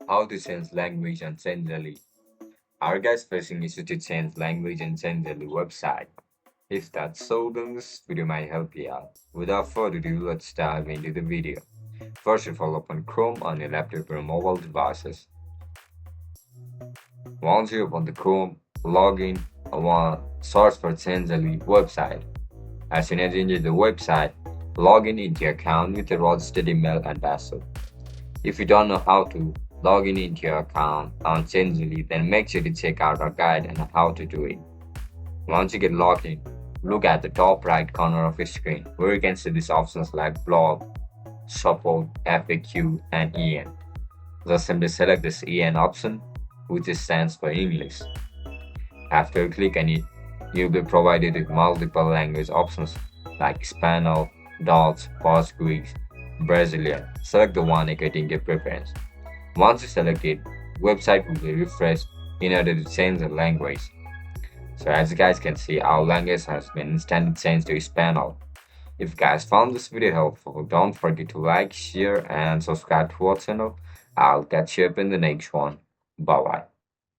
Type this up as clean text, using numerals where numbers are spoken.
How to change language on Changelly. Are guys facing issue to change language on Changelly website? If that's so, then this video might help you out. Without further ado, let's dive into the video. First of all, open Chrome on your laptop or mobile devices. Once you open the Chrome, log in and search for Changelly website. As soon as you enter the website, log in into your account with your registered email and password. If you don't know how to log in into your account on Changelly, then make sure to check out our guide on how to do it. Once you get logged in, look at the top right corner of your screen where you can see these options like blog, support, FAQ, and EN. Just simply select this EN option, which stands for English. After you click on it, you'll be provided with multiple language options like Spanish, Dutch, Portuguese, Brazilian. Select the one according to your preference. Once you select it, website will be refreshed in order to change the language. So as you guys can see, our language has been instantly changed to Spanish. If you guys found this video helpful, don't forget to like, share, and subscribe to our channel. I'll catch you up in the next one. Bye bye.